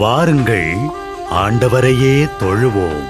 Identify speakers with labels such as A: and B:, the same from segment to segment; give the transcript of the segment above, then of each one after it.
A: வாருங்கள், ஆண்டவரையே தொழுவோம்.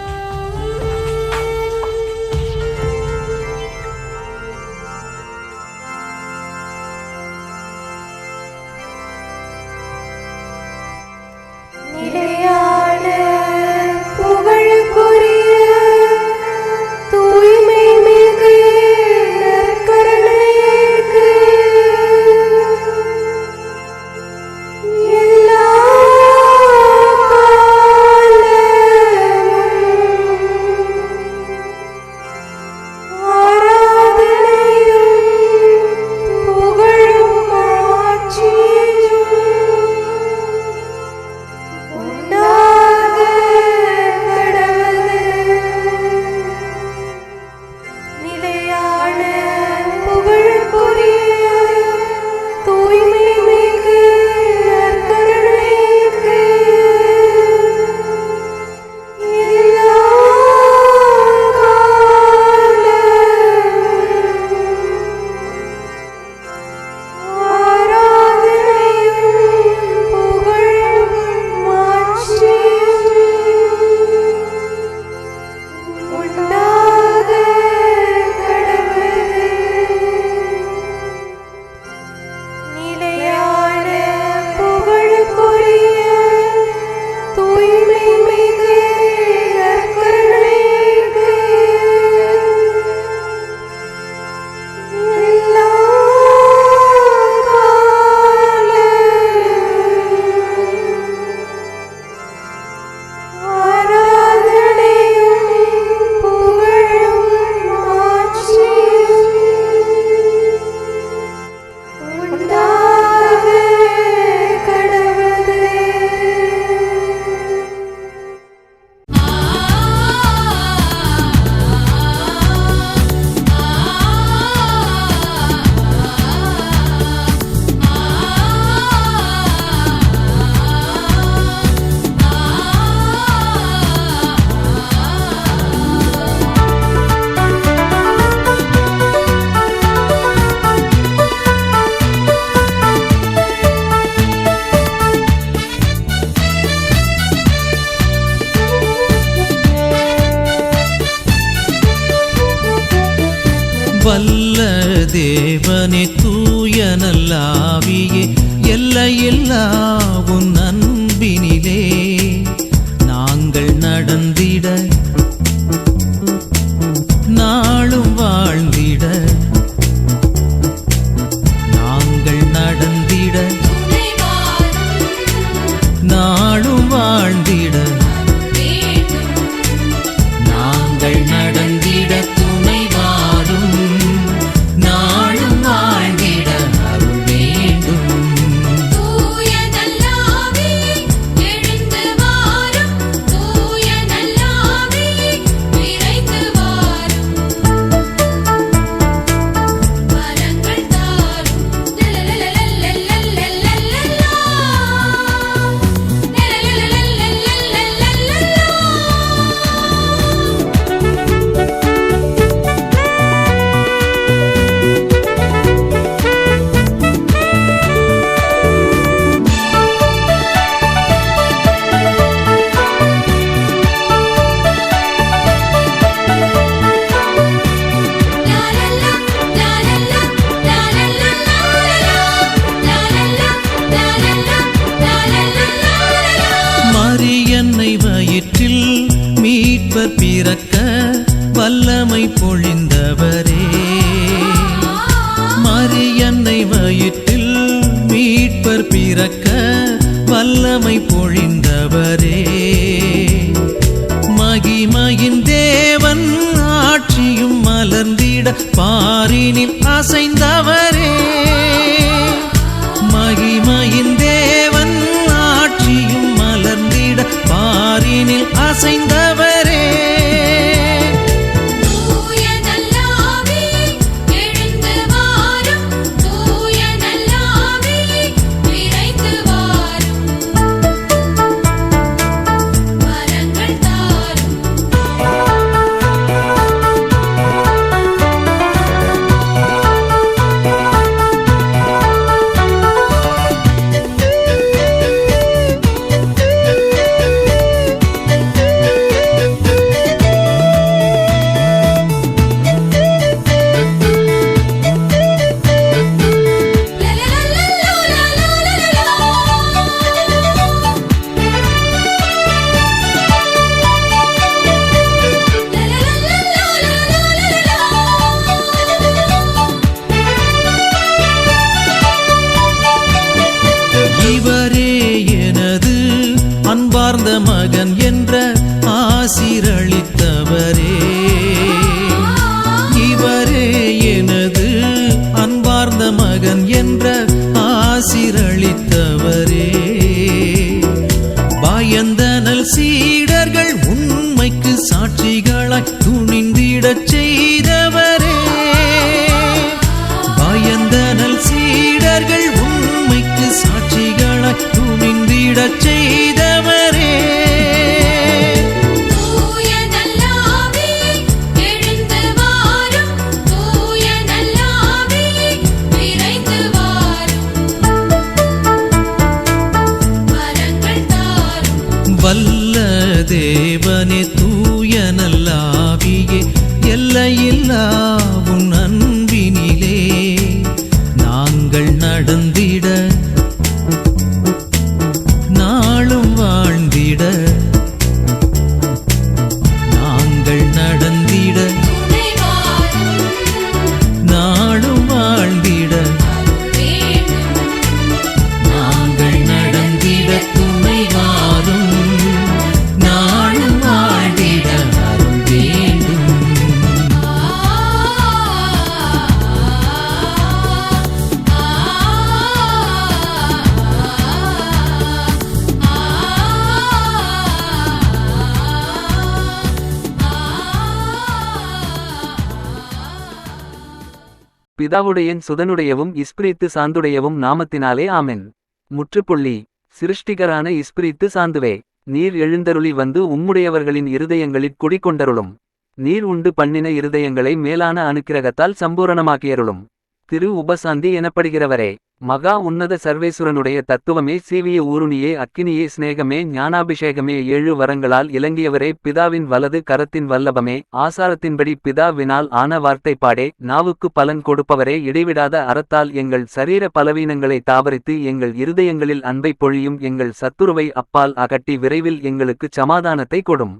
B: வல்ல தேவனே தூய நல்லாவியே எல்லையில்லா உன் அன்பினிலே நாங்கள் நடந்திட நாளும் வாழ்ந்திட நாங்கள் நடந்திட நாளும் வாழ்ந்திட நாங்கள் நடந்திட துணை வாரும் நாளும் வாழ்ந்திட அருள் வேண்டும்.
C: தூய நல்லாவே எழுந்து வாரும், தூய நல்லாவே விரைந்து வாரும், வரங்கள் தாரும்
B: மரியன்னை வயிற்றில் மீட்பர் பிறக்க வல்லமை பொழிந்தவரே மரியன்னை வயிற்றில் மீட்பர் பிறக்க வல்லமை பொழிந்தவரே மகிமையின் தேவன் ஆட்சியும் மலர்ந்திட பாரினில் அசைந்தவரே மகிமையின் தேவன் ஆட்சியும் மலர்ந்திட பாரினில் அசைந்தவரே
C: தூய நல்லாவே எழுந்து வாரும், தூய நல்லாவே விரைந்து வாரும், வரங்கள் தாரும்
B: விளங்கிடச் செய்தவரே.
C: தூய நல்லாவியே எழுந்து வாரும் தூய நல்லாவியே விரைந்து வாரும் வரங்கள் தாரும்
B: வல்ல தேவனே தூய நல்லாவியே எல்லையில்லா உன் அன்பினிலே நாங்கள் நடந்திட நாளும் வாழ்ந்திட நாங்கள் நடந்திட
C: துணை வாரும்
B: நாளும் வாழ்ந்திட
C: வேண்டும்
B: நாங்கள் நடந்திட துணை வாரும் நாளும் வாழ்ந்திட அருள் வேண்டும்.
D: பிதாவுடையன் சுதனுடையவும் இஸ்பிரித்து சாந்துடையவும் நாமத்தினாலே ஆமென். முற்றுப்புள்ளி. சிருஷ்டிகரான இஸ்பிரித்து சாந்துவே, நீர் எழுந்தருளி வந்து உம்முடையவர்களின் இருதயங்களிற் குடிகொண்டருளும். நீர் உண்டு பண்ணின இருதயங்களை மேலான அனுக்கிரகத்தால் சம்பூரணமாக்கியருளும். திரு உபசாந்தி எனப்படுகிறவரே, மகா உன்னத சர்வேசுரனுடைய தத்துவமே சீவிய ஊருணியே அக்கினியே சிநேகமே ஞானாபிஷேகமே 7 வரங்களால் இலங்கியவரே பிதாவின் வலது கரத்தின் வல்லபமே ஆசாரத்தின்படி பிதாவினால் ஆன வார்த்தைப்பாடே நாவுக்கு பலன் கொடுப்பவரே இடைவிடாத அறத்தால் எங்கள் சரீர பலவீனங்களை தாவரித்து எங்கள் இருதயங்களில் அன்பை பொழியும் எங்கள் சத்துருவை அப்பால் அகட்டி விரைவில் எங்களுக்குச் சமாதானத்தை கொடும்.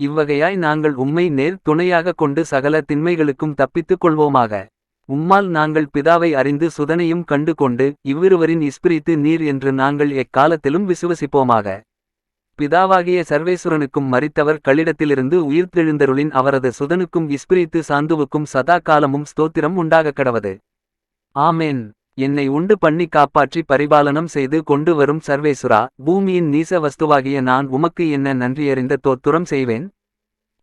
D: இவ்வகையாய் நாங்கள் உம்மை நேர் துணையாக கொண்டு சகல திண்மைகளுக்கும் தப்பித்துக் கொள்வோமாக. உம்மால் நாங்கள் பிதாவை அறிந்து சுதனையும் கண்டு கொண்டு இவ்விருவரின் இஸ்பிரித்து நீர் என்று நாங்கள் எக்காலத்திலும் விசுவசிப்போமாக. பிதாவாகிய சர்வேசுரனுக்கும் மரித்தவர் களிடத்திலிருந்து உயிர்த்தெழுந்தருளின் அவரது சுதனுக்கும் இஸ்பிரித்து சாந்துவுக்கும் சதா காலமும் ஸ்தோத்திரம் உண்டாகக்கடவது. ஆமேன். என்னை உண்டு பண்ணி காப்பாற்றி பரிபாலனம் செய்து கொண்டு வரும் சர்வேசுரா, பூமியின் நீச வஸ்துவாகிய நான் உமக்கு என்ன நன்றியறிந்த தோத்துரம் செய்வேன்.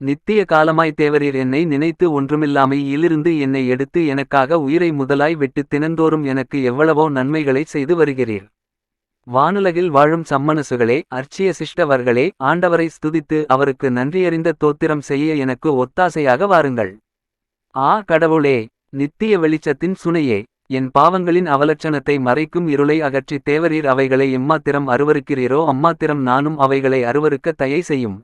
D: நித்திய காலமாய் தேவரீர் என்னை நினைத்து ஒன்றுமில்லாமையிலிருந்து என்னை எடுத்து எனக்காக உயிரை முதலாய் விட்டு தினந்தோறும் எனக்கு எவ்வளவோ நன்மைகளைச் செய்து வருகிறீர். வானுலகில் வாழும் சம்மனசுகளே, அர்ச்சிய சிஷ்டவர்களே, ஆண்டவரை ஸ்துதித்து அவருக்கு நன்றியறிந்த தோத்திரம் செய்ய எனக்கு ஒத்தாசையாக வாருங்கள். ஆ கடவுளே, நித்திய வெளிச்சத்தின் சுனையே, என் பாவங்களின் அவலட்சணத்தை மறைக்கும் இருளை அகற்றி தேவரீர் அவைகளை எம்மாத்திரம் அருவருக்கிறீரோ அம்மாத்திரம் நானும் அவைகளை அருவருக்க தயை செய்யும்.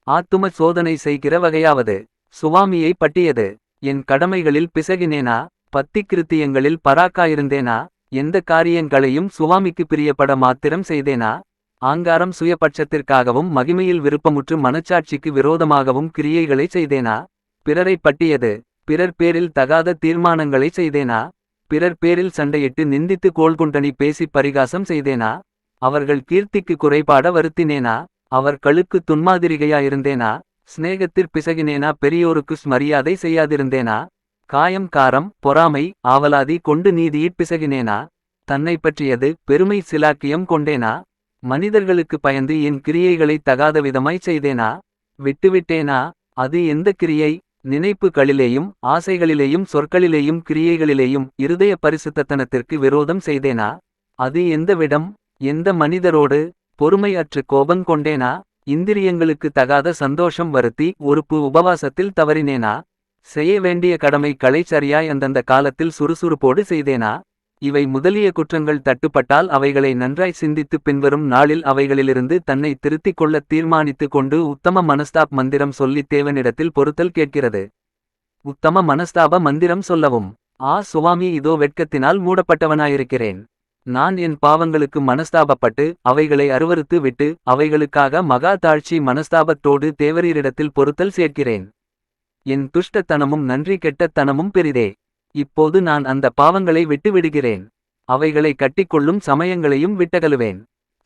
D: ஆத்தும சோதனை செய்கிற வகையாவது. சுவாமியை பட்டியது. என் கடமைகளில் பிசகினேனா, பத்திக்கிருத்தியங்களில் பராக்காயிருந்தேனா, எந்த காரியங்களையும் சுவாமிக்கு பிரியப்பட மாத்திரம் செய்தேனா, ஆங்காரம் சுயபட்சத்திற்காகவும் மகிமையில் விருப்பமுற்று மனச்சாட்சிக்கு விரோதமாகவும் கிரியைகளை செய்தேனா, பிறரை பட்டியது. பிறர் பேரில் தகாத தீர்மானங்களை செய்தேனா, பிறர் பேரில் சண்டையிட்டு நிந்தித்து கோள்குண்டனி பேசி பரிகாசம் செய்தேனா, அவர்கள் கீர்த்திக்கு குறைபாட வருத்தினேனா, அவர் களுக்கு துன்மாதிரிகையாயிருந்தேனா, சிநேகத்திற் பிசகினேனா, பெரியோருக்கு மரியாதை செய்யாதிருந்தேனா, காயம் காரம் பொறாமை ஆவலாதி கொண்டு நீதியிற் பிசகினேனா, தன்னை பற்றியது பெருமை சிலாக்கியம் கொண்டேனா, மனிதர்களுக்கு பயந்து என் கிரியைகளை தகாதவிதமாய் செய்தேனா, விட்டுவிட்டேனா, அது எந்த கிரியை, நினைப்புகளிலேயும் ஆசைகளிலேயும் சொற்களிலேயும் கிரியைகளிலேயும் இருதய பரிசுத்தத்தனத்திற்கு விரோதம் செய்தேனா, அது எந்த விடம், எந்த மனிதரோடு, பொறுமை அற்று கோபம் கொண்டேனா, இந்திரியங்களுக்கு தகாத சந்தோஷம் வருத்தி ஒருப்பு உபவாசத்தில் தவறினேனா, செய்ய வேண்டிய கடமைகளை சரியாய் அந்தந்த காலத்தில் சுறுசுறுப்போடு செய்தேனா, இவை முதலிய குற்றங்கள் தட்டுப்பட்டால் அவைகளை நன்றாய் சிந்தித்து பின்வரும் நாளில் அவைகளிலிருந்து தன்னை திருத்திக் கொள்ள தீர்மானித்து கொண்டு உத்தம மனஸ்தாப் மந்திரம் சொல்லி தேவனிடத்தில் பொறுத்தல் கேட்கிறது. உத்தம மனஸ்தாப மந்திரம் சொல்லவும். ஆ சுவாமி, இதோ வெட்கத்தினால் மூடப்பட்டவனாயிருக்கிறேன். நான் என் பாவங்களுக்கு மனஸ்தாபப்பட்டு அவைகளை அருவருத்து விட்டு அவைகளுக்காக மகா தாழ்ச்சி மனஸ்தாபத்தோடு தேவரீரிடத்தில் பொறுத்தல் சேர்க்கிறேன். என் துஷ்டத்தனமும் நன்றி கெட்டத்தனமும் பெரிதே. இப்போது நான் அந்த பாவங்களை விட்டு விடுகிறேன். அவைகளை கட்டிக்கொள்ளும் சமயங்களையும் விட்டகலுவேன்.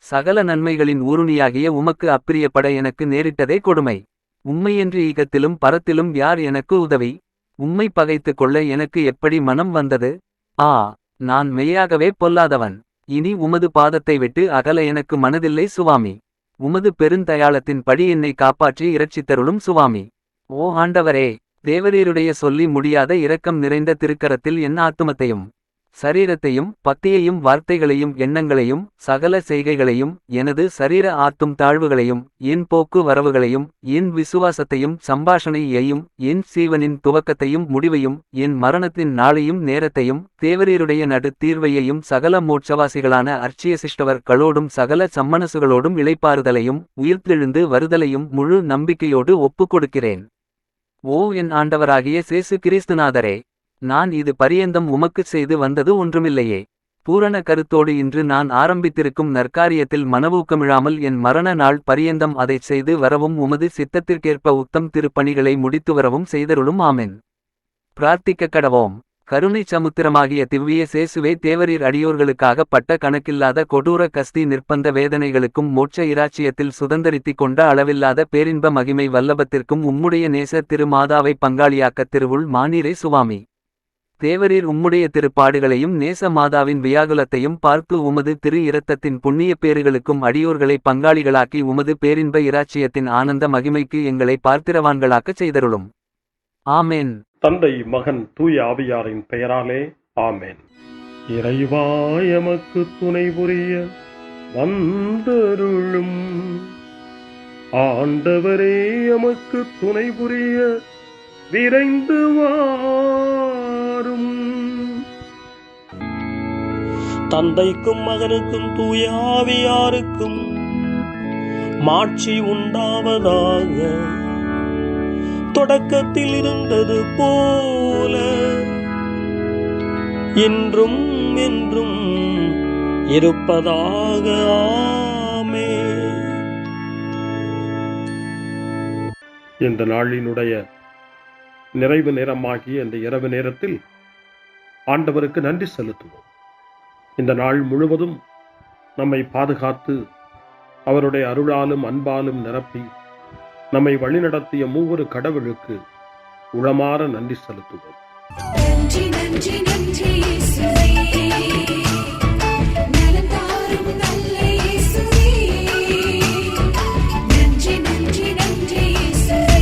D: சகல நன்மைகளின் ஊருணியாகிய உமக்கு அப்பிரியப்பட எனக்கு நேரிட்டதே கொடுமை. உம்மையன்றி ஈகத்திலும் பரத்திலும் யார் எனக்கு உதவி? உம்மை பகைத்து கொள்ள எனக்கு எப்படி மனம் வந்தது? ஆ, நான் மெய்யாகவே பொல்லாதவன். இனி உமது பாதத்தை விட்டு அகல எனக்கு மனதில்லை சுவாமி. உமது பெருந்தயாளத்தின் படி என்னை காப்பாற்றி இரட்சித்தருளும் சுவாமி. ஓ ஆண்டவரே, தேவரீருடைய சொல்லி முடியாத இரக்கம் நிறைந்த திருக்கரத்தில் என் ஆத்துமத்தையும் சரீரத்தையும் பக்தியையும் வார்த்தைகளையும் எண்ணங்களையும் சகல செய்கைகளையும் எனது சரீர ஆத்தும் தாழ்வுகளையும் என் போக்கு வரவுகளையும் என் விசுவாசத்தையும் சம்பாஷணையையும் என் சீவனின் துவக்கத்தையும் முடிவையும் என் மரணத்தின் நாளையும் நேரத்தையும் தேவரீருடைய நடு தீர்வையையும் சகல மோட்சவாசிகளான அர்ச்சியசிஷ்டவர்களோடும் சகல சம்மனசுகளோடும் இளைப்பாறுதலையும் உயிர்த்தெழுந்து வருதலையும் முழு நம்பிக்கையோடு ஒப்புக் கொடுக்கிறேன். ஓ என் ஆண்டவராகிய சேசு கிறிஸ்துநாதரே, நான் இது பரியந்தம் உமக்குச் செய்து வந்தது ஒன்றுமில்லையே. பூரண கருத்தோடு இன்று நான் ஆரம்பித்திருக்கும் நற்காரியத்தில் மனவூக்கமிழாமல் என் மரண நாள் பரியந்தம் அதைச் செய்து வரவும் உமது சித்தத்திற்கேற்ப உத்தம் திருப்பணிகளை முடித்து வரவும் செய்தருளும். ஆமென். பிரார்த்திக்க கடவோம். கருணை சமுத்திரமாகிய திவ்விய சேசுவே, தேவரீர் அடியோர்களுக்காக பட்ட கணக்கில்லாத கொடூர கஸ்தி நிர்பந்த வேதனைகளுக்கும் மோட்ச இராச்சியத்தில் சுதந்தரித்திக் கொண்ட அளவில்லாத பேரின்ப மகிமை வல்லபத்திற்கும் உம்முடைய நேச திரு மாதாவை பங்காளியாக்கத் திருவுள் மானீரே சுவாமி. தேவரீர் உம்முடைய திருப்பாடுகளையும் நேச மாதாவின் வியாகுலத்தையும் பார்த்து உமது திரு இரத்தத்தின் புண்ணிய பேறுகளுக்கும் அடியோர்களை பங்காளிகளாக்கி உமது பேரின்ப இராச்சியத்தின் ஆனந்த மகிமைக்கு எங்களை பார்த்திரவான்களாக்கச் செய்தருளும். ஆமென்.
E: தந்தை மகன் தூய ஆவியாரின் பெயராலே ஆமென். இறைவா எமக்கு துணை புரிய வந்தருளும். ஆண்டவரே எமக்கு துணை புரிய விரைந்து வாரும்.
F: தந்தைக்கும் மகனுக்கும் தூய ஆவியாருக்கும் மாட்சி உண்டாவதாக. தொடக்கத்தில் இருந்தது போல இன்றும் என்றும் இருப்பதாக. ஆமென்.
E: இந்த நாளினுடைய நிறைவு நேரமாகிய இந்த இரவு நேரத்தில் ஆண்டவருக்கு நன்றி செலுத்துவோம். இந்த நாள் முழுவதும் நம்மை பாதுகாத்து அவருடைய அருளாலும் அன்பாலும் நிரப்பி நம்மை வழிநடத்திய மூவரு கடவுளுக்கு உளமாற நன்றி செலுத்துவோம்.
C: நன்றி நன்றி நன்றி இயேசுவே, நலம் தாரும் நல்ல இயேசுவே. நன்றி நன்றி நன்றி இயேசுவே,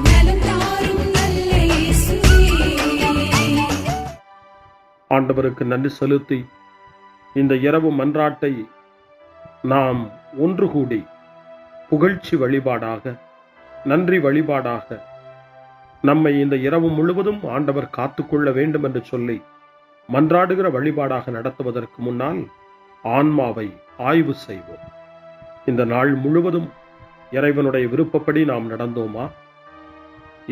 C: நலம் தாரும் நல்ல இயேசுவே.
E: ஆண்டவருக்கு நன்றி செலுத்தி இந்த இரவு மன்றாட்டை நாம் ஒன்று கூடி புகழ்ச்சி வழிபாடாக, நன்றி வழிபாடாக நம்மை இந்த இரவு முழுவதும் ஆண்டவர் காத்துக்கொள்ள வேண்டும் என்று சொல்லி மன்றாடுகிற வழிபாடாக நடத்துவதற்கு முன்னால் ஆன்மாவை ஆய்வு செய்வோம். இந்த நாள் முழுவதும் இறைவனுடைய விருப்பப்படி நாம் நடந்தோமா?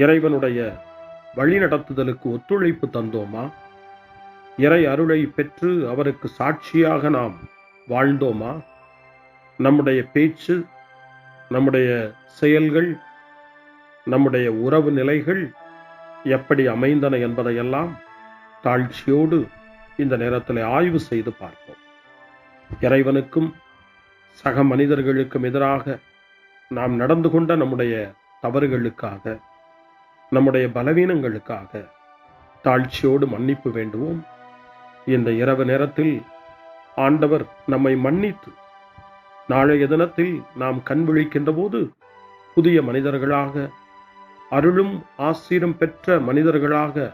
E: இறைவனுடைய வழி நடத்துதலுக்கு ஒத்துழைப்பு தந்தோமா? இறை அருளை பெற்று அவருக்கு சாட்சியாக நாம் வாழ்ந்தோமா? நம்முடைய பேச்சு, நம்முடைய செயல்கள், நம்முடைய உறவு நிலைகள் எப்படி அமைந்தன என்பதையெல்லாம் தாழ்ச்சியோடு இந்த நேரத்தில் ஆய்வு செய்து பார்ப்போம். இறைவனுக்கும் சக மனிதர்களுக்கும் எதிராக நாம் நடந்து கொண்ட நம்முடைய தவறுகளுக்காக, நம்முடைய பலவீனங்களுக்காக தாழ்ச்சியோடு மன்னிப்பு வேண்டுவோம். இந்த இரவு நேரத்தில் ஆண்டவர் நம்மை மன்னித்து நாளைய தினத்தில் நாம் கண் விழிக்கின்ற போது புதிய மனிதர்களாக, அருளும் ஆசீரும் பெற்ற மனிதர்களாக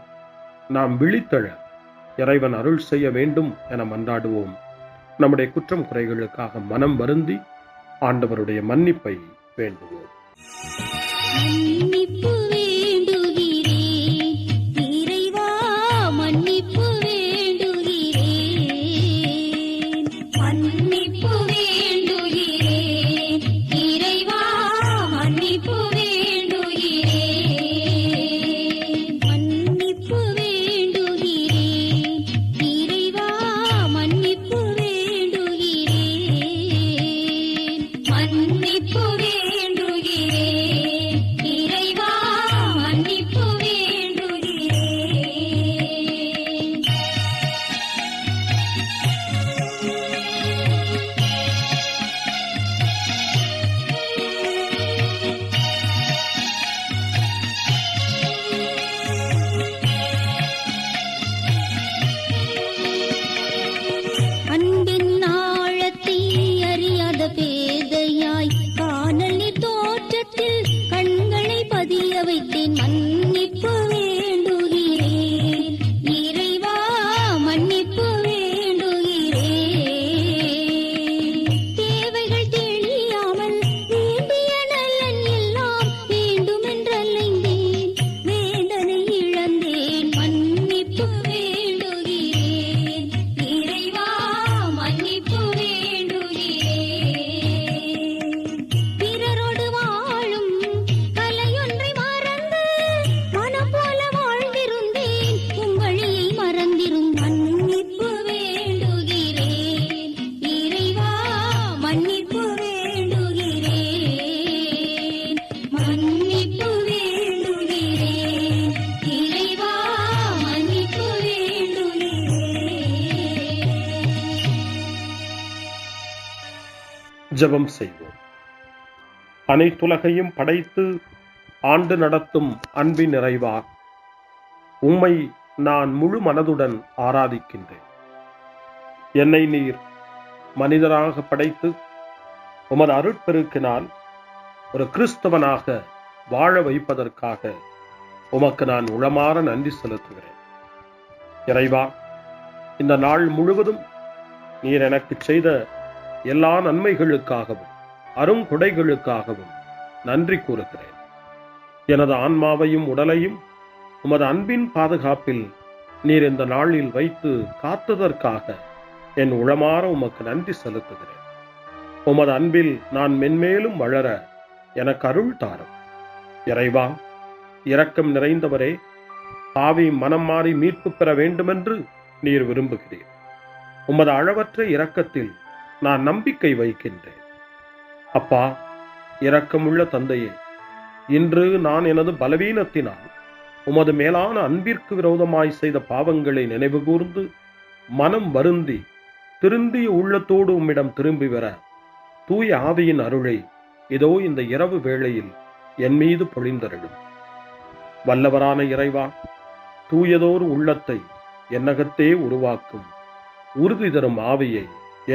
E: நாம் விழித்தெழ இறைவன் அருள் செய்ய வேண்டும் என மன்றாடுவோம். நம்முடைய குற்றம் குறைகளுக்காக மனம் வருந்தி ஆண்டவருடைய மன்னிப்பை வேண்டுவோம்.
G: மன்னிப்பு வேண்டுகிறேன் இறைவா, மன்னிப்பு வேண்டுகிறேன். மன்னிப்பு வேண்டுகிறேன் இறைவா, மன்னிப்பு வேண்டுகிறேன். மன்னிப்பு வேண்டுகிறேன் இறைவா, மன்னிப்பு வேண்டுகிறேன். மன்னிப்பு வேண்டுகிறேன் இறைவா,
E: ஜெபம் செய்வோம். அனைத்துலகையும் படைத்து ஆண்டு நடத்தும் அன்பின் நிறைவா, உம்மை நான் முழு மனதுடன் ஆராதிக்கின்றேன். என்னை நீர் மனிதராக படைத்து உமது அருட்பெருக்கினால் ஒரு கிறிஸ்தவனாக வாழ வைப்பதற்காக உமக்கு நான் உளமாற நன்றி செலுத்துகிறேன். இறைவா, இந்த நாள் முழுவதும் நீர் எனக்கு செய்த எல்லா நன்மைகளுக்காகவும் அருங்கொடைகளுக்காகவும் நன்றி கூறுகிறேன். எனது ஆன்மாவையும் உடலையும் உமது அன்பின் பாதுகாப்பில் நீர் இந்த நாளில் வைத்து காத்ததற்காக என் உளமாற உமக்கு நன்றி செலுத்துகிறேன். உமது அன்பில் நான் மென்மேலும் வளர எனக்கு அருள் தாரும். இறைவா, இரக்கம் நிறைந்தவரே, பாவி மனம் மாறி மீட்பு பெற வேண்டுமென்று நீர் விரும்புகிறீர். உமது அளவற்ற இரக்கத்தில் நான் நம்பிக்கை வைக்கின்றேன். அப்பா, இரக்கமுள்ள தந்தையே, இன்று நான் எனது பலவீனத்தினால் உமது மேலான அன்பிற்கு விரோதமாய் செய்த பாவங்களை நினைவு கூர்ந்து மனம் வருந்தி திருந்திய உள்ளத்தோடு உம்மிடம் திரும்பி வர தூய ஆவியின் அருளை இதோ இந்த இரவு வேளையில் என் மீது பொழிந்தருளும். வல்லவரான இறைவா, தூயதோர் உள்ளத்தை என்னகத்தே உருவாக்கும் உறுதி தரும் ஆவியை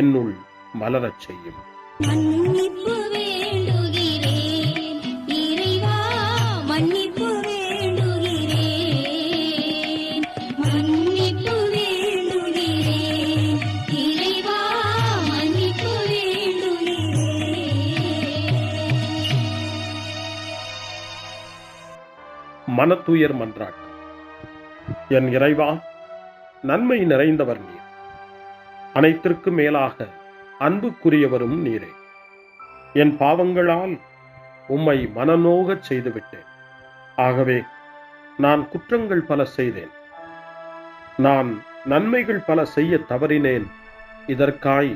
E: என்னுள் மலரச் செய்யும்.
G: மன்னிப்பு வேண்டுகிறேன் இறைவா, மன்னிப்பு வேண்டுகிறேன், மன்னிப்பு வேண்டுகிறேன் இறைவா, மன்னிப்பு வேண்டுகிறேன்.
E: மனத்துயர் மன்றாட்டு. என் இறைவா, நன்மை நிறைந்தவர் நீர், அனைத்திற்கு மேலாக அன்புக்குரியவரும் நீரே. என் பாவங்களால் உம்மை மனநோகச் செய்துவிட்டேன். ஆகவே நான் குற்றங்கள் பல செய்தேன். நான் நன்மைகள் பல செய்ய தவறினேன். இதற்காய்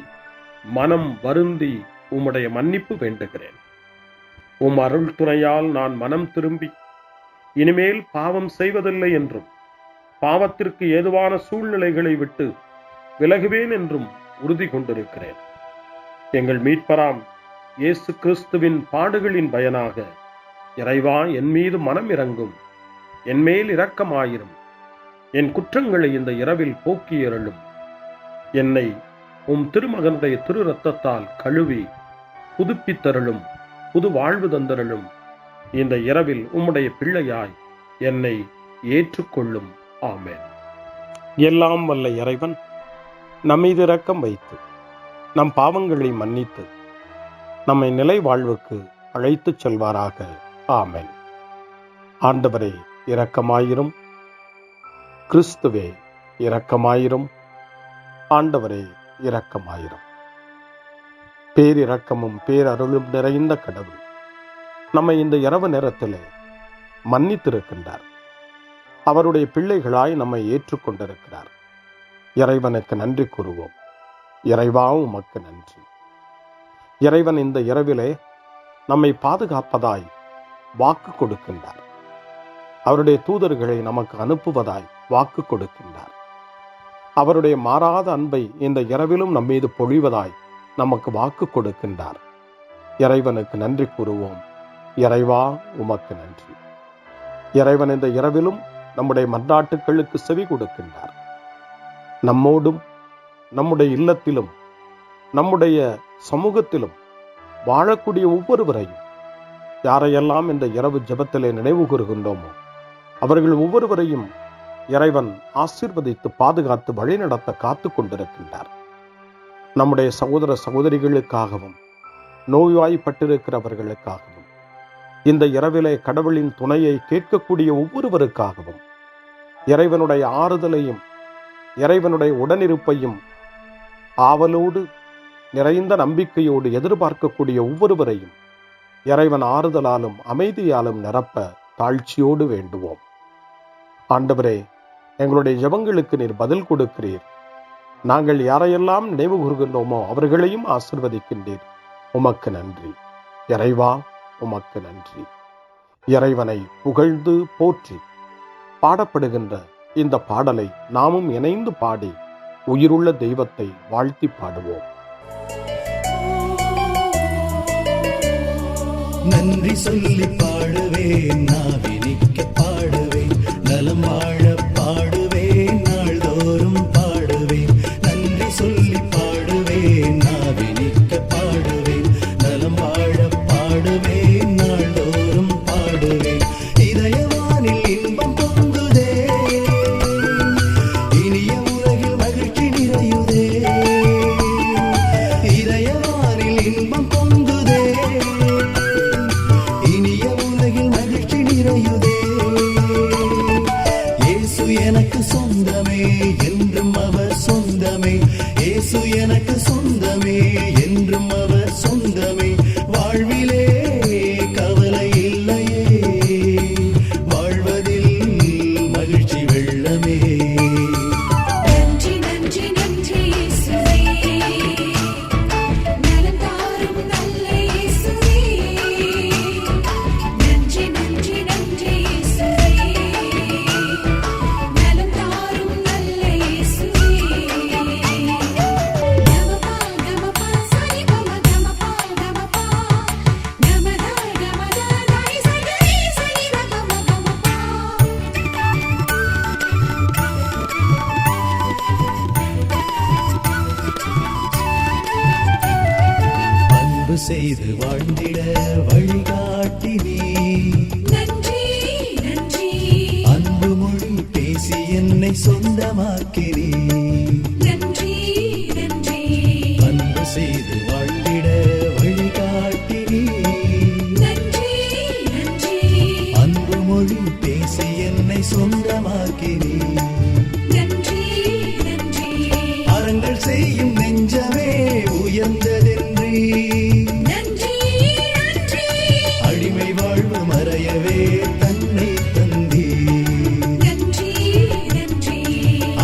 E: மனம் வருந்தி உம்முடைய மன்னிப்பு வேண்டுகிறேன். உம் அருள் துணையால் நான் மனம் திரும்பி இனிமேல் பாவம் செய்வதில்லை என்றும் பாவத்திற்கு ஏதுவான சூழ்நிலைகளை விட்டு விலகுவேன் என்றும் உறுதி கொண்டிருக்கிறேன். எங்கள் மீட்பராம் இயேசு கிறிஸ்துவின் பாடுகளின் பயனாக இறைவா, என் மீது மனம் இறங்கும், என் மேல் இரக்கமாயிரும். என் குற்றங்களை இந்த இரவில் போக்கியருளும். என்னை உம் திருமகனுடைய திரு இரத்தத்தால் கழுவி புதுப்பித்தருளும், புது வாழ்வு தந்தருளும். இந்த இரவில் உம்முடைய பிள்ளையாய் என்னை ஏற்றுக்கொள்ளும். ஆமென். எல்லாம் வல்ல இறைவன் நம்மீது இரக்கம் வைத்து நம் பாவங்களை மன்னித்து நம்மை நிலை வாழ்வுக்கு அழைத்துச் செல்வாராக. ஆமென். ஆண்டவரே இரக்கமாயிரும். கிறிஸ்துவே இரக்கமாயிரும். ஆண்டவரே இரக்கமாயிரும். பேரிரக்கமும் பேரருளும் நிறைந்த கடவுள் நம்மை இந்த இரவு நேரத்திலே மன்னித்திருக்கின்றார். அவருடைய பிள்ளைகளாய் நம்மை ஏற்றுக்கொண்டிருக்கிறார். இறைவனுக்கு நன்றி கூறுவோம். இறைவா, உமக்கு நன்றி. இறைவன் இந்த இரவிலே நம்மை பாதுகாப்பதாய் வாக்கு கொடுக்கின்றார். அவருடைய தூதர்களை நமக்கு அனுப்புவதாய் வாக்கு கொடுக்கின்றார். அவருடைய மாறாத அன்பை இந்த இரவிலும் நம்மீது பொழிவதாய் நமக்கு வாக்கு கொடுக்கின்றார். இறைவனுக்கு நன்றி கூறுவோம். இறைவா, உமக்கு நன்றி. இறைவன் இந்த இரவிலும் நம்முடைய மன்றாட்டுக்களுக்கு செவி கொடுக்கின்றார். நம்மோடும் நம்முடைய இல்லத்திலும் நம்முடைய சமூகத்திலும் வாழக்கூடிய ஒவ்வொருவரையும், யாரையெல்லாம் இந்த இரவு ஜெபத்திலே நினைவு கூறுகின்றோமோ அவர்கள் ஒவ்வொருவரையும் இறைவன் ஆசீர்வதித்து பாதுகாத்து வழிநடத்த காத்து கொண்டிருக்கின்றார். நம்முடைய சகோதர சகோதரிகளுக்காகவும் நோய்வாய்ப்பட்டிருக்கிறவர்களுக்காகவும் இந்த இரவிலே கடவுளின் துணையை கேட்கக்கூடிய ஒவ்வொருவருக்காகவும் இறைவனுடைய ஆறுதலையும் இறைவனுடைய உடனிருப்பையும் ஆவலோடு நிறைந்த நம்பிக்கையோடு எதிர்பார்க்கக்கூடிய ஒவ்வொருவரையும் இறைவன் ஆறுதலாலும் அமைதியாலும் நிரப்ப தாழ்ச்சியோடு வேண்டுவோம். ஆண்டவரே, எங்களுடைய ஜெபங்களுக்கு நீர் பதில் கொடுக்கிறீர். நாங்கள் யாரையெல்லாம் நினைவு கூறுகின்றோமோ அவர்களையும் ஆசீர்வதிக்கின்றீர். உமக்கு நன்றி. இறைவா, உமக்கு நன்றி. இறைவனை புகழ்ந்து போற்றி பாடப்படுகின்ற இந்த பாடலை நாமும் இணைந்து பாடி உயிருள்ள தெய்வத்தை வாழ்த்தி பாடுவோம்.
B: நன்றி சொல்லி பாடுவேன், நாவினிக்க பாடுவேன், நலம் வாழ பாடுவேன், நாள்தோறும் பாடுவேன். நன்றி சொல்லி பாடுவேன், நாவினிக்க பாடுவேன், நலம் வாழ பாடுவேன், நாள்தோறும் பாடுவேன். இதயவானில் இன்பம் பொங்குதே, இனிய உலகில் மகிழ்ச்சி நிறையுதே. இதயவானில் இன்பம் பொங்குதே, இனிய உலகில் மகிழ்ச்சி நிறையுதே. இயேசு எனக்கு சொந்தமே, என்றும் அவர் சொந்தமே. இயேசு எனக்கு சொந்தமே, என்றும் அவர் சொந்தமே. வாழ்விலே கவலை இல்லையே, வாழ்வதில் மகிழ்ச்சி வெள்ளமே.
C: நன்றி நன்றி நன்றி இயேசுவே, நலம் தாரும் நல்ல இயேசுவே. நன்றி நன்றி நன்றி இயேசுவே, நலம் தாரும் நல்ல இயேசுவே. கமபா கமபா சரி கமபா கமபா கமதா கமதா தாய் சரி சரி கமபா.
B: அன்பு செய்து வாழ்ந்திட வழிகாட்டி நீ,
C: நன்றி நன்றி
B: அன்பு மொழி பேசி என்னை சொந்தமாக்கி நீ.
C: நன்றி நன்றி
B: அன்பு செய்து வாழ்ந்திட வழிகாட்டி நீ,
C: நன்றி நன்றி
B: அன்பு மொழி பேசி என்னை சொந்தமாக்கி நீ.
C: நன்றி நன்றி
B: அறங்கள் செய்யும் நெஞ்சமே உயர்ந்ததென்றி,
C: நன்றி நன்றி
B: அடிமை வாழ்வு மறையவே தன்னை தந்தி.
C: நன்றி நன்றி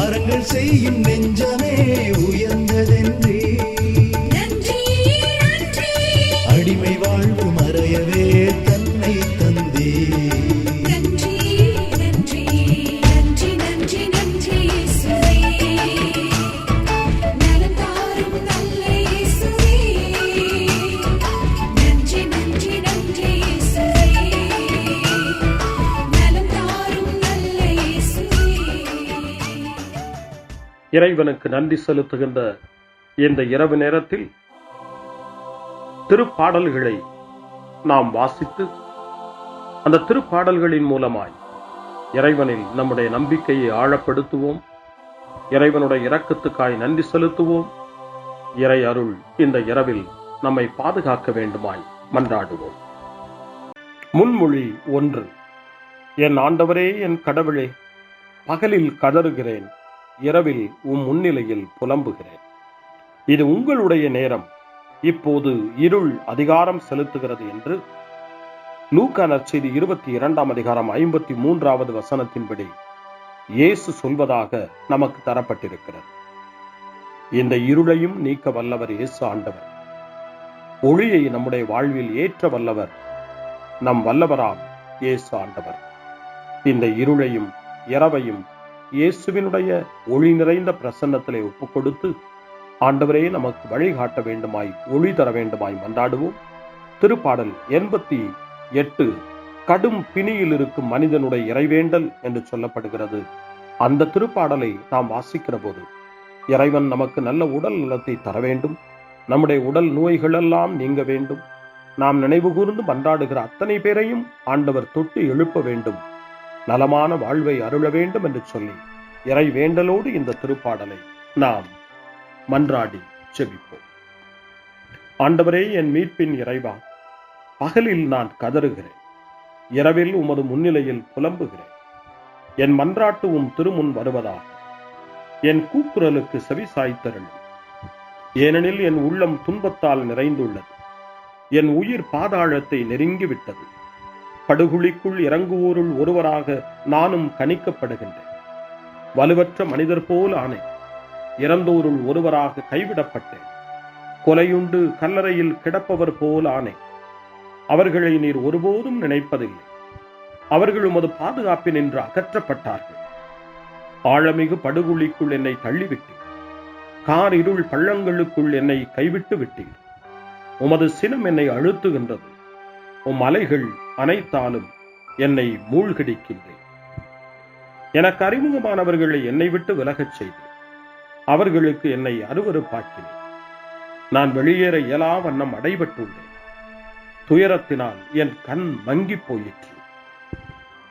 B: அறங்கள் செய்யும் நெஞ்சமே உயர்ந்ததென்றி,
C: நன்றி நன்றி
B: அடிமை வாழ்வு மறையவே தன்னை தந்தி.
C: நன்றி நன்றி நன்றி நன்றி நன்றி இயேசுவே, நலம் தாரும் நல்ல இயேசுவே. நன்றி நன்றி நன்றி இயேசுவே, நலம் தாரும் நல்ல இயேசுவே.
E: இறைவனுக்கு நன்றி செலுத்துகின்ற இந்த இரவு நேரத்தில் திருப்பாடல்களை நாம் வாசித்து அந்த திருப்பாடல்களின் மூலமாய் இறைவனில் நம்முடைய நம்பிக்கையை ஆழப்படுத்துவோம். இறைவனுடைய இரக்கத்துக்காய் நன்றி செலுத்துவோம். இறை அருள் இந்த இரவில் நம்மை பாதுகாக்க வேண்டுமாய் மன்றாடுவோம். முன்மொழி 1. என் ஆண்டவரே, என் கடவுளே, பகலில் கதறுகிறேன், இரவில் முன்னிலையில் புலம்புகிறேன். இது உங்களுடைய நேரம், இப்போது இருள் அதிகாரம் செலுத்துகிறது என்று லூக்கா நற்செய்தி 22ஆம் அதிகாரம் 53வது வசனத்தின்படி இயேசு சொல்வதாக நமக்கு தரப்பட்டிருக்கிறது. இந்த இருளையும் நீக்க வல்லவர் இயேசு ஆண்டவர். ஒளியை நம்முடைய வாழ்வில் ஏற்ற வல்லவர் நம் வல்லவராம் இயேசு ஆண்டவர். இந்த இருளையும் இரவையும் இயேசுவினுடைய ஒளி நிறைந்த பிரசன்னத்திலே ஒப்புக் கொடுத்து ஆண்டவரே நமக்கு வழிகாட்ட வேண்டுமாய், ஒளி தர வேண்டுமாய் மன்றாடுவோம். திருப்பாடல் 88 கடும் பிணியில் இருக்கும் மனிதனுடைய இறைவேண்டல் என்று சொல்லப்படுகிறது. அந்த திருப்பாடலை நாம் வாசிக்கிற போது இறைவன் நமக்கு நல்ல உடல் நலத்தை தர வேண்டும், நம்முடைய உடல் நோய்களெல்லாம் நீங்க வேண்டும், நாம் நினைவு கூர்ந்து மன்றாடுகிற அத்தனை பேரையும் ஆண்டவர் தொட்டு எழுப்ப வேண்டும், நலமான வாழ்வை அருள வேண்டும் என்று சொல்லி இறை வேண்டலோடு இந்த திருப்பாடலை நாம் மன்றாடி செபிப்போம். ஆண்டவரே, என் மீட்பின் இறைவா, பகலில் நான் கதறுகிறேன், இரவில் உமது முன்னிலையில் புலம்புகிறேன். என் மன்றாட்டு திருமுன் வருவதாக என் கூக்குரலுக்கு செவி சாய்த்தருளும். ஏனெனில் என் உள்ளம் துன்பத்தால் நிறைந்துள்ளது, என் உயிர் பாதாளத்தை நெருங்கிவிட்டது. படுகுழிக்குள் இறங்குவோருள் ஒருவராக நானும் கணிக்கப்படுகின்றேன். வலுவற்ற மனிதர் போல் ஆனேன், இறந்தோருள் ஒருவராக கைவிடப்பட்டேன். கொலையுண்டு கல்லறையில் கிடப்பவர் போல் ஆனேன். அவர்களை நீர் ஒருபோதும் நினைப்பதில்லை. அவர்கள் உமது பாதுகாப்பினின்று அகற்றப்பட்டார்கள். ஆழமிகு படுகுழிக்குள் என்னை தள்ளிவிட்டீர், கார் இருள் பள்ளங்களுக்குள் என்னை கைவிட்டு விட்டீர். உமது சினம் என்னை அழுத்துகின்றது, உம் அலைகள் அனைத்தாலும் என்னை மூழ்கடிக்கின்றேன். எனக்கு அறிமுகமானவர்களை என்னை விட்டு விலகச் செய்து அவர்களுக்கு என்னை அருவருப்பாக்கினேன். நான் வெளியேற இயலா வண்ணம் அடைபட்டுள்ளேன். துயரத்தினால் என் கண் மங்கிப் போயிற்று.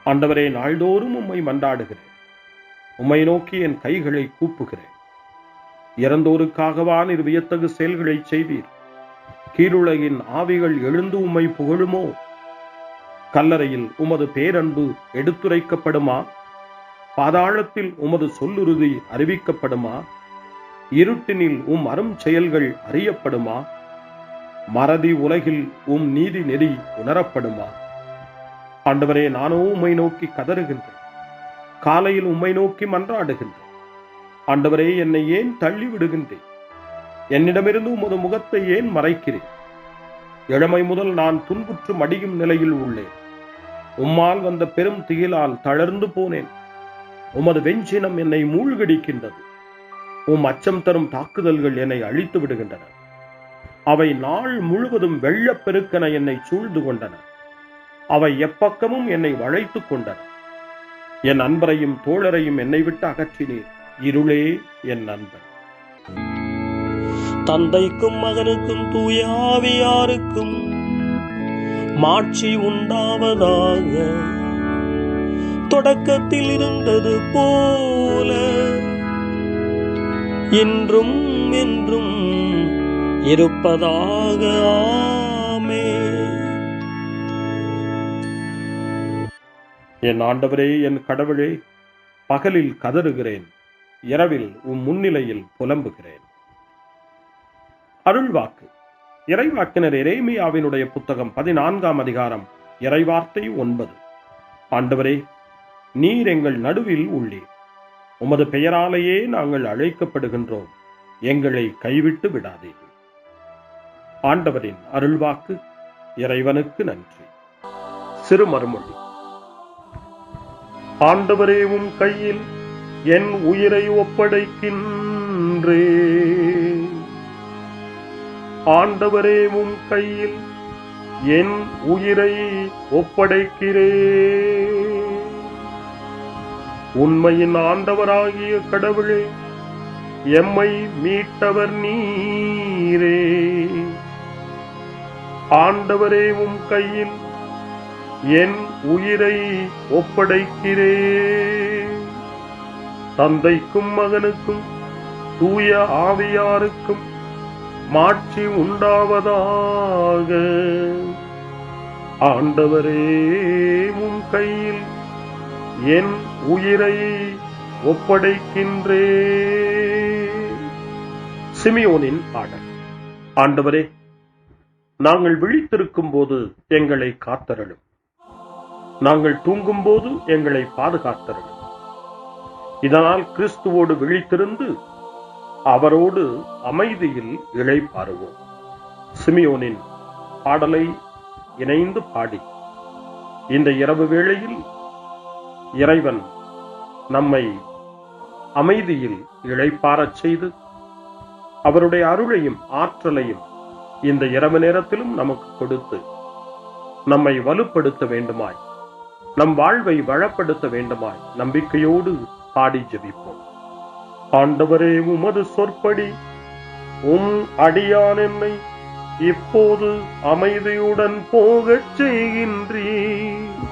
E: ஆண்டவரே, நாள்தோறும் உம்மை மன்றாடுகிறேன். உம்மை நோக்கி என் கைகளை கூப்புகிறேன். இறந்தோருக்காகவா நீர் வியத்தகு செயல்களை செய்வீர்? கீழுலகின் ஆவிகள் எழுந்து உம்மை புகழுமோ? கல்லறையில் உமது பேரன்பு எடுத்துரைக்கப்படுமா? பாதாளத்தில் உமது சொல்லுறுதி அறிவிக்கப்படுமா? இருட்டினில் அரும் செயல்கள் அறியப்படுமா? மறதி உலகில் நீதி நெறி உணரப்படுமா? ஆண்டவரே, நானோ உம்மை நோக்கி கதறுகின்றேன். காலையில் உம்மை நோக்கி மன்றாடுகின்றேன். ஆண்டவரே, என்னை ஏன் தள்ளி விடுகின்றேன்? என்னிடமிருந்து உமது முகத்தை ஏன் மறைக்கிறேன்? இளமை முதல் நான் துன்புற்று மடியும் நிலையில் உள்ளேன். உம்மால் வந்த பெரும் திகிலால் தளர்ந்து போனேன். உமது வெஞ்சினம் என்னை மூழ்கடிக்கின்றது. அச்சம் தரும் தாக்குதல்கள் என்னை அழித்து விடுகின்றன. அவை நாள் முழுவதும் வெள்ளப்பெருக்கென என்னை சூழ்ந்து கொண்டன. அவை எப்பக்கமும் என்னை வளைத்துக் கொண்டன. என் அன்பரையும் தோழரையும் என்னை விட்டு அகற்றினீர். இருளே என் நண்பன்.
F: தந்தைக்கும் மகனுக்கும் தூய ஆவியாருக்கும் மாட்சி உண்டாவதாக. தொடக்கத்தில் இருந்தது போல இன்றும் என்றும் இருப்பதாக. ஆமென்.
E: என் ஆண்டவரே, என் கடவுளே, பகலில் கதறுகிறேன், இரவில் முன்னிலையில் புலம்புகிறேன். அருள்வாக்கு. இறைவாக்கினர் எரேமியாவினுடைய புத்தகம் 14ஆம் அதிகாரம் இறைவார்த்தை 9. ஆண்டவரே, நீர் எங்கள் நடுவில் உள்ளீர். உமது பெயராலேயே நாங்கள் அழைக்கப்படுகின்றோம். எங்களை கைவிட்டு விடாதீர்கள். ஆண்டவரின் அருள்வாக்கு. இறைவனுக்கு நன்றி. சிறுமறுமொழி. ஆண்டவரே, உம் கையில் என் உயிரை ஒப்படைக்கின்றேன். ஆண்டவரே, உம் கையில் என் உயிரை ஒப்படைக்கிறேன். உண்மையின் ஆண்டவராகிய கடவுளே, எம்மை மீட்டவர் நீரே. ஆண்டவரே, உம் கையில் என் உயிரை ஒப்படைக்கிறேன். தந்தைக்கும் மகனுக்கும் தூய ஆவியாருக்கும் மாட்சி உண்டாவதாக. ஆண்டவரே, உம் கையில் என் உயிரை ஒப்படைக்கின்றேன். சிமியோனின் பாடல். ஆண்டவரே, நாங்கள் விழித்திருக்கும் போது எங்களை காத்தருளும். நாங்கள் தூங்கும் போது எங்களை பாதுகாத்தருளும். இதனால் கிறிஸ்துவோடு விழித்திருந்து அவரோடு அமைதியில் இளைப்பாறுவோம். சிமியோனின் பாடலை இணைந்து பாடி இந்த இரவு வேளையில் இறைவன் நம்மை அமைதியில் இளைப்பாறச் செய்து அவருடைய அருளையும் ஆற்றலையும் இந்த இரவு நேரத்திலும் நமக்கு கொடுத்து நம்மை வலுப்படுத்த வேண்டுமாய், நம் வாழ்வை வளப்படுத்த வேண்டுமாய் நம்பிக்கையோடு பாடி ஜெபிப்போம். ஆண்டவரே, உமது சொற்படி உம் அடியான் என்னை இப்போது அமைதியுடன் போகச் செய்கின்றீர்.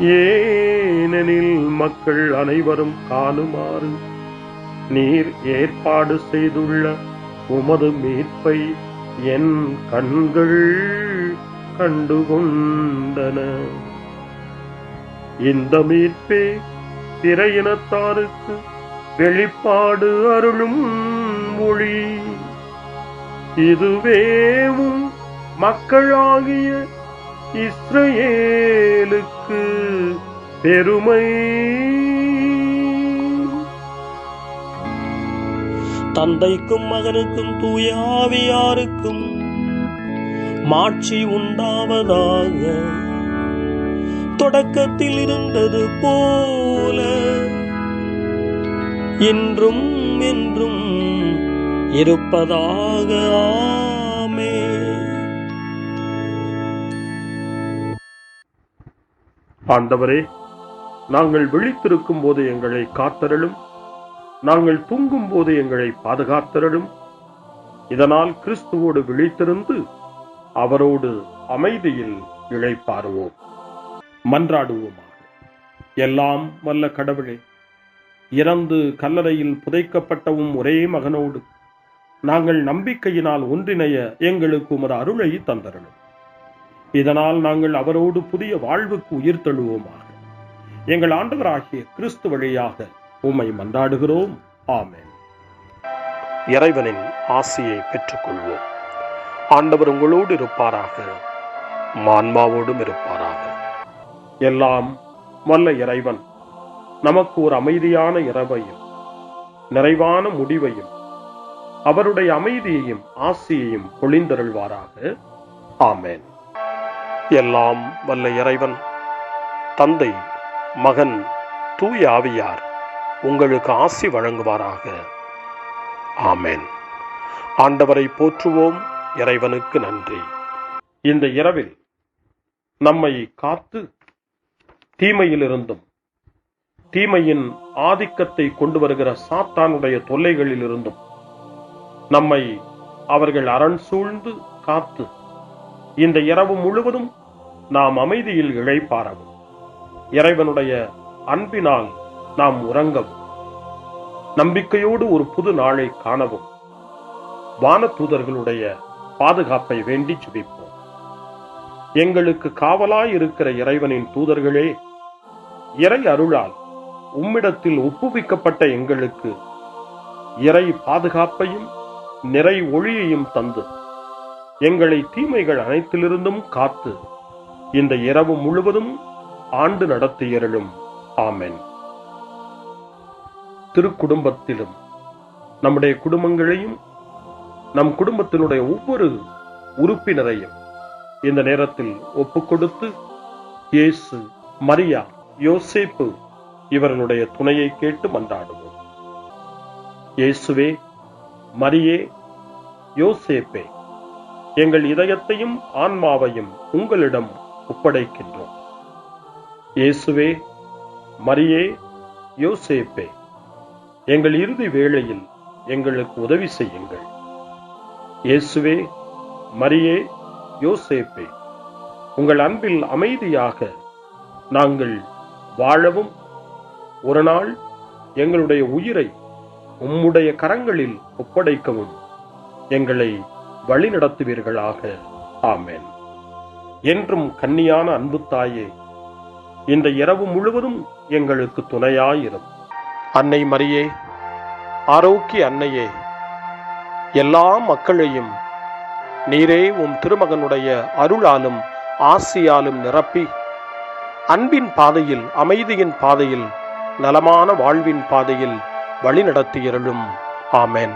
E: ஏனெனில் மக்கள் அனைவரும் காணுமாறு நீர் ஏற்பாடு செய்துள்ள உமது மீட்பை என் கண்கள் கண்டுகொண்டன. இந்த மீட்பே பிற இனத்தாருக்கு வெளிப்பாடு அருளும் மொழி. இதுவேவும் மக்களாகிய இஸ்ரவேலுக்கு பெருமை.
F: தந்தைக்கும் மகனுக்கும் தூய ஆவியாருக்கும் மாட்சி உண்டாவதாக. தொடக்கத்தில் இருந்தது போல இன்றும் என்றும் இருப்பதாக. ஆமென்.
E: ஆண்டவரே, நாங்கள் விழித்திருக்கும் போது எங்களை காத்தருளும், நாங்கள் தூங்கும் போது எங்களை பாதுகாத்தருளும். இதனால் கிறிஸ்துவோடு விழித்திருந்து அவரோடு அமைதியில் இளைப்பாறுவோம். மன்றாடுவோமாக. எல்லாம் வல்ல கடவுளே, இறந்து கல்லறையில் புதைக்கப்பட்டவும் ஒரே மகனோடு நாங்கள் நம்பிக்கையினால் ஒன்றிணைய எங்களுக்கு உமது அருளை தந்தருளும். இதனால் நாங்கள் அவரோடு புதிய வாழ்வுக்கு உயிர் தழுவோமாக. எங்கள் ஆண்டவராகிய கிறிஸ்து வழியாக உம்மை மன்றாடுகிறோம். ஆமென்.
F: இறைவனின் ஆசியை பெற்றுக்கொள்வோம். ஆண்டவர் உங்களோடு இருப்பாராக, ஆன்மாவோடும் இருப்பாராக.
E: எல்லாம் வல்ல இறைவன் நமக்கு ஒரு அமைதியான இரவையும் நிறைவான முடிவையும் அவருடைய அமைதியையும் ஆசியையும் பொழிந்தருள்வாராக. ஆமென்.
F: எல்லாம் வல்ல இறைவன் தந்தை, மகன், தூய ஆவியார் உங்களுக்கு ஆசி வழங்குவாராக. ஆமென். ஆண்டவரை போற்றுவோம். இறைவனுக்கு நன்றி.
E: இந்த இரவில் நம்மை காத்து தீமையிலிருந்தும் தீமையின் ஆதிக்கத்தை கொண்டு வருகிற சாத்தானுடைய தொல்லைகளிலிருந்தும் நம்மை அவர்கள் அரண் சூழ்ந்து காத்து இந்த இரவு முழுவதும் நாம் அமைதியில் இளைப்பாறவும், இறைவனுடைய அன்பினால் நாம் உறங்கவும், நம்பிக்கையோடு ஒரு புது நாளை காணவும் வானதூதர்களுடைய பாதுகாப்பை வேண்டி ஜெபிப்போம். எங்களுக்கு காவலாய் இருக்கிற இறைவனின் தூதர்களே, இறை அருளால் உம்மிடத்தில் ஒப்புவிக்கப்பட்ட எங்களுக்கு இறை பாதுகாப்பையும் நிறை ஒளியையும் தந்து எங்களை தீமைகள் அனைத்திலிருந்தும் காத்து இந்த இரவு முழுவதும் ஆண்டு நடத்தியருளும். ஆமென். திருக்குடும்பத்திலும் நம்முடைய குடும்பங்களையும் நம் குடும்பத்தினுடைய ஒவ்வொரு உறுப்பினரையும் இந்த நேரத்தில் ஒப்புக்கொடுத்து இயேசு, மரியா, யோசேப்பு இவர்களுடைய துணையை கேட்டு மன்றாடுவோம். இயேசுவே, மரியே, யோசேப்பே, எங்கள் இதயத்தையும் ஆன்மாவையும் உங்களிடம் ஒப்படைக்கின்றோம். இயேசுவே, மரியே, யோசேப்பே, எங்கள் இறுதி வேளையில் எங்களுக்கு உதவி செய்யுங்கள். இயேசுவே, மரியே, யோசேப்பே, உங்கள் அன்பில் அமைதியாக நாங்கள் வாழவும் ஒரு நாள் எங்களுடைய உயிரை உம்முடைய கரங்களில் ஒப்படைக்கவும் எங்களை வழிநடத்துவீர்களாக. ஆமென். என்றும் கன்னியான அன்பு தாயே, இந்த இரவு முழுவதும் எங்களுக்கு துணையாயிரும்.
F: அன்னை மரியே, ஆரோக்கிய அன்னையே, எல்லா மக்களையும் நீரே உம் திருமகனுடைய அருளாலும் ஆசியாலும் நிரப்பி அன்பின் பாதையில், அமைதியின் பாதையில், நலமான வாழ்வின் பாதையில் வழிநடத்தியருளும். ஆமென்.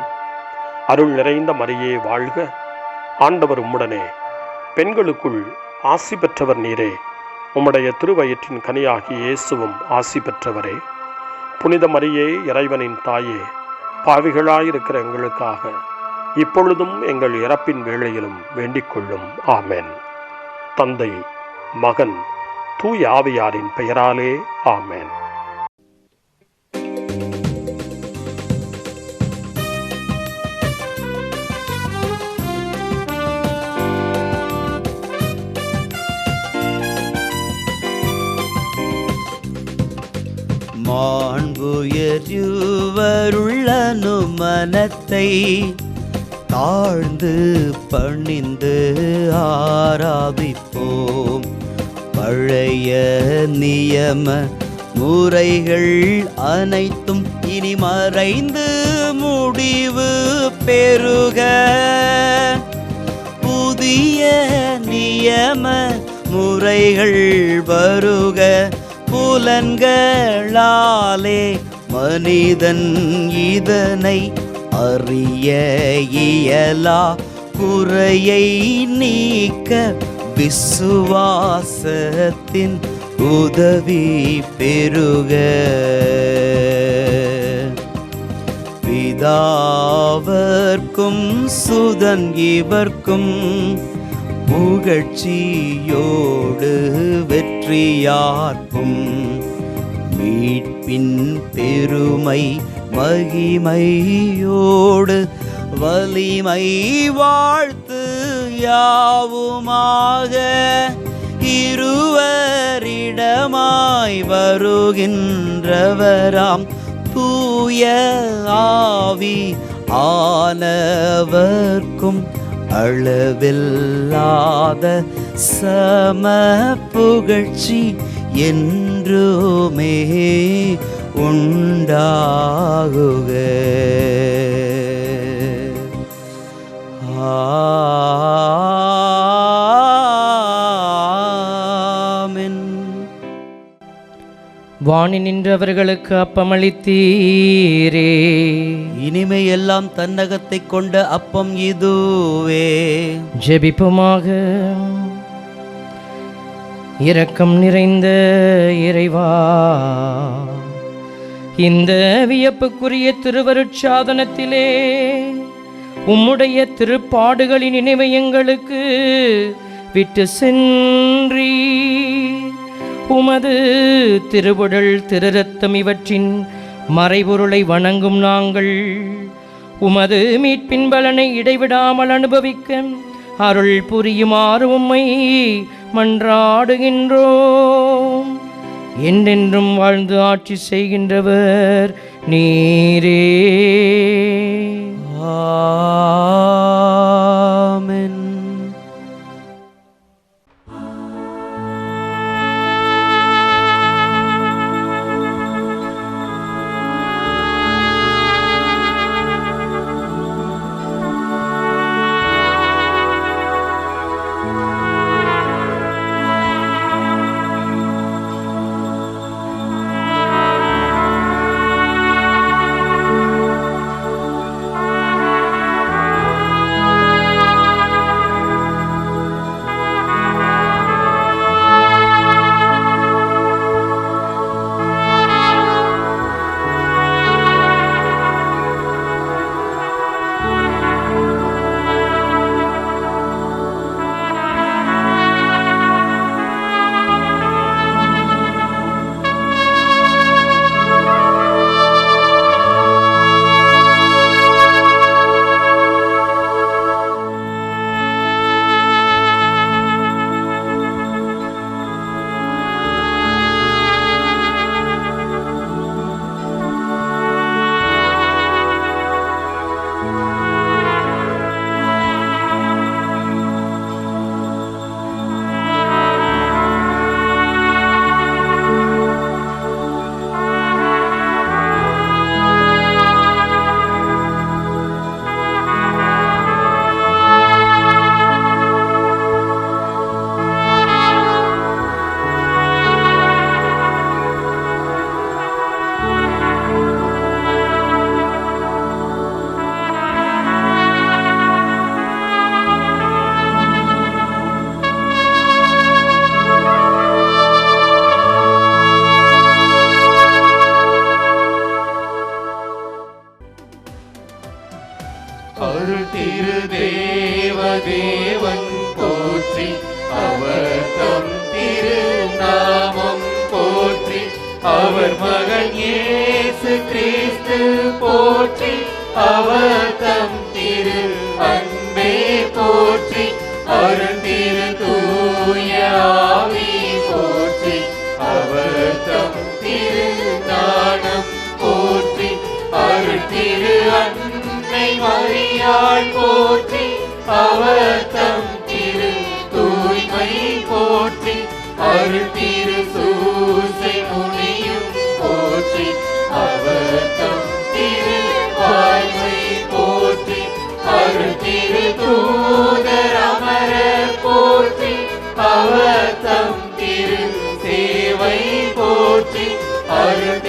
F: அருள் நிறைந்த மரியே வாழ்க. ஆண்டவர் உம்முடனே, பெண்களுக்குள் ஆசி பெற்றவர் நீரே. உம்முடைய திருவயிற்றின் கனியாகிய இயேசுவும் ஆசி பெற்றவரே. புனித மரியே, இறைவனின் தாயே, பாவிகளாயிருக்கிற எங்களுக்காக இப்பொழுதும் எங்கள் இறப்பின் வேளையிலும் வேண்டிக் கொள்ளும். ஆமென். தந்தை, மகன், தூய ஆவியாரின் பெயராலே. ஆமென்.
B: மாண்புயருவருள்ளனு மனத்தை தாழ்ந்து பணிந்து ஆராதிப்போம். பழைய நியம முறைகள் அனைத்தும் இனி மறைந்து முடிவு பெறுக. புதிய நியம முறைகள் வருக. புலன்களாலே மனிதன் இதனை அறிய இயலா. குறையை நீக்க விசுவாசத்தின் உதவி பெறுக. பிதாவர்க்கும் சுதன் இவர்க்கும் புகழ்ச்சியோடு வெற்றியார்க்கும் மீட்பின் பெருமை மகிமையோடு வலிமை வாழ்த்து யாவுமாக இருவரிடமாய் வருகின்றவராம் தூய ஆவி ஆனவர்க்கும் அளவில்லாத சம புகழ்ச்சி என்றுமே உண்டாகுக. ஆமென்.
H: வாணி நின்றவர்களுக்கு அப்பமளித்தீரே,
B: இனிமையெல்லாம் தன்னகத்தைக் கொண்ட அப்பம் இதுவே.
H: ஜெபிப்புமாக. இரக்கம் நிறைந்த இறைவா, இந்த வியப்புக்குரிய திருவருட்சாதனத்திலே உம்முடைய திருப்பாடுகளின் நினைவை எங்களுக்கு விட்டு சென்றீ. உமது திருவுடல் திருரத்தம் இவற்றின் மறைபொருளை வணங்கும் நாங்கள் உமது மீட்பின் பலனை இடைவிடாமல் அனுபவிக்க அருள் புரியுமாறு உம்மை மன்றாடுகின்றோம். என்றென்றும் வாழ்ந்து ஆட்சி செய்கின்றவர் நீரே.
B: ஆமென்.
I: அருள் திரு தேவன் போற்றி, அவர் தம் திரு நாமம் போற்றி, அவர் மகன் இயேசு கிறிஸ்து போற்றி, அவர் தம் திரு அன்பே போற்றி, அருள் திரு தூய ஆவி போற்றி, அவர் தம் திரு ஞானம் போற்றி, அருள் திரு அன்னை மரியாள் போற்றி, அவர் தம் திரு தூய்மை போற்றி, அருள் திரு சூசை முனியும் போற்றி, அவர் தம் திரு வாய்மை போற்றி, அருள் திரு தூதர் அமரர் போற்றி, அவர் தம் திரு சேவை போற்றி, அருள்